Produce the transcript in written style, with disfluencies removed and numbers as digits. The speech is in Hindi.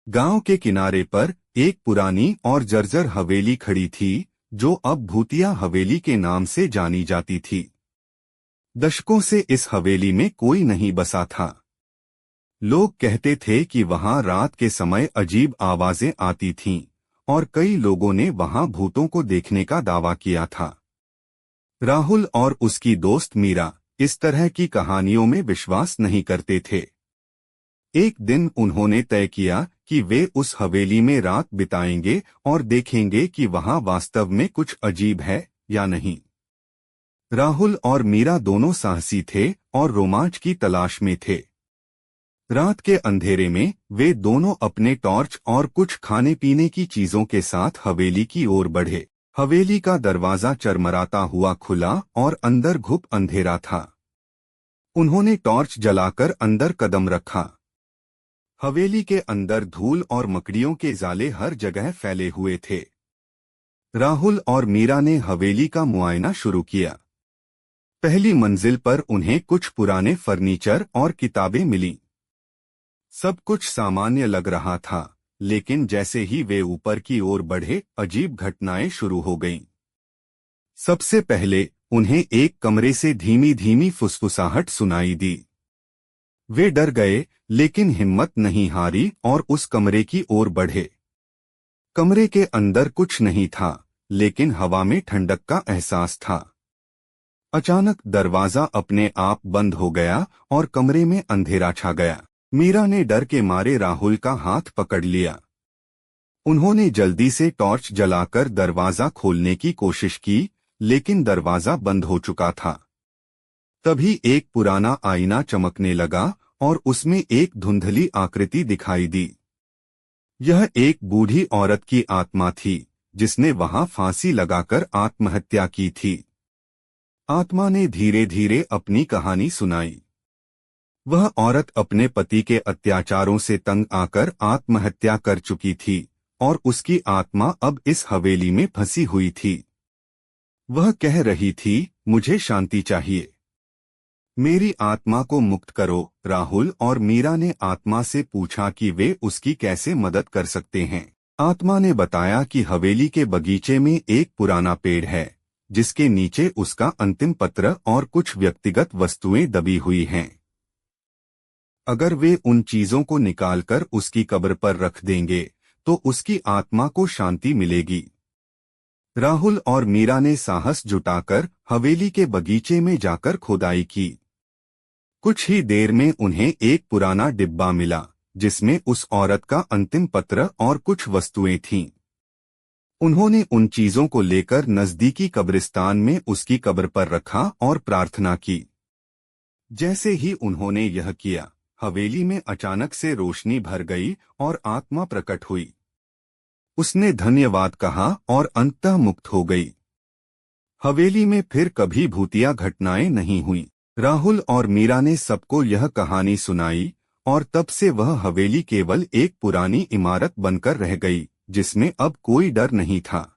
गांव के किनारे पर एक पुरानी और जर्जर हवेली खड़ी थी, जो अब भूतिया हवेली के नाम से जानी जाती थी। दशकों से इस हवेली में कोई नहीं बसा था। लोग कहते थे कि वहां रात के समय अजीब आवाजें आती थीं, और कई लोगों ने वहां भूतों को देखने का दावा किया था। राहुल और उसकी दोस्त मीरा इस तरह की कहानियों में विश्वास नहीं करते थे। एक दिन उन्होंने तय किया कि वे उस हवेली में रात बिताएंगे और देखेंगे कि वहां वास्तव में कुछ अजीब है या नहीं। राहुल और मीरा दोनों साहसी थे और रोमांच की तलाश में थे। रात के अंधेरे में वे दोनों अपने टॉर्च और कुछ खाने पीने की चीजों के साथ हवेली की ओर बढ़े। हवेली का दरवाजा चरमराता हुआ खुला और अंदर घुप अंधेरा था। उन्होंने टॉर्च जलाकर अंदर कदम रखा। हवेली के अंदर धूल और मकड़ियों के जाले हर जगह फैले हुए थे। राहुल और मीरा ने हवेली का मुआयना शुरू किया। पहली मंजिल पर उन्हें कुछ पुराने फर्नीचर और किताबें मिलीं। सब कुछ सामान्य लग रहा था, लेकिन जैसे ही वे ऊपर की ओर बढ़े, अजीब घटनाएं शुरू हो गईं। सबसे पहले उन्हें एक कमरे से धीमी धीमी फुसफुसाहट सुनाई दी। वे डर गए, लेकिन हिम्मत नहीं हारी और उस कमरे की ओर बढ़े। कमरे के अंदर कुछ नहीं था, लेकिन हवा में ठंडक का एहसास था। अचानक दरवाजा अपने आप बंद हो गया और कमरे में अंधेरा छा गया। मीरा ने डर के मारे राहुल का हाथ पकड़ लिया। उन्होंने जल्दी से टॉर्च जलाकर दरवाजा खोलने की कोशिश की, लेकिन दरवाजा बंद हो चुका था। तभी एक पुराना आईना चमकने लगा और उसमें एक धुंधली आकृति दिखाई दी। यह एक बूढ़ी औरत की आत्मा थी, जिसने वहां फांसी लगाकर आत्महत्या की थी। आत्मा ने धीरे धीरे अपनी कहानी सुनाई। वह औरत अपने पति के अत्याचारों से तंग आकर आत्महत्या कर चुकी थी और उसकी आत्मा अब इस हवेली में फंसी हुई थी। वह कह रही थी, मुझे शांति चाहिए, मेरी आत्मा को मुक्त करो। राहुल और मीरा ने आत्मा से पूछा कि वे उसकी कैसे मदद कर सकते हैं। आत्मा ने बताया कि हवेली के बगीचे में एक पुराना पेड़ है, जिसके नीचे उसका अंतिम पत्र और कुछ व्यक्तिगत वस्तुएं दबी हुई हैं। अगर वे उन चीजों को निकालकर उसकी कब्र पर रख देंगे, तो उसकी आत्मा को शांति मिलेगी। राहुल और मीरा ने साहस जुटाकर हवेली के बगीचे में जाकर खुदाई की। कुछ ही देर में उन्हें एक पुराना डिब्बा मिला, जिसमें उस औरत का अंतिम पत्र और कुछ वस्तुएं थीं। उन्होंने उन चीजों को लेकर नजदीकी कब्रिस्तान में उसकी कब्र पर रखा और प्रार्थना की। जैसे ही उन्होंने यह किया, हवेली में अचानक से रोशनी भर गई और आत्मा प्रकट हुई। उसने धन्यवाद कहा और अंततः मुक्त हो गई। हवेली में फिर कभी भूतिया घटनाएं नहीं हुई। राहुल और मीरा ने सबको यह कहानी सुनाई, और तब से वह हवेली केवल एक पुरानी इमारत बनकर रह गई, जिसमें अब कोई डर नहीं था।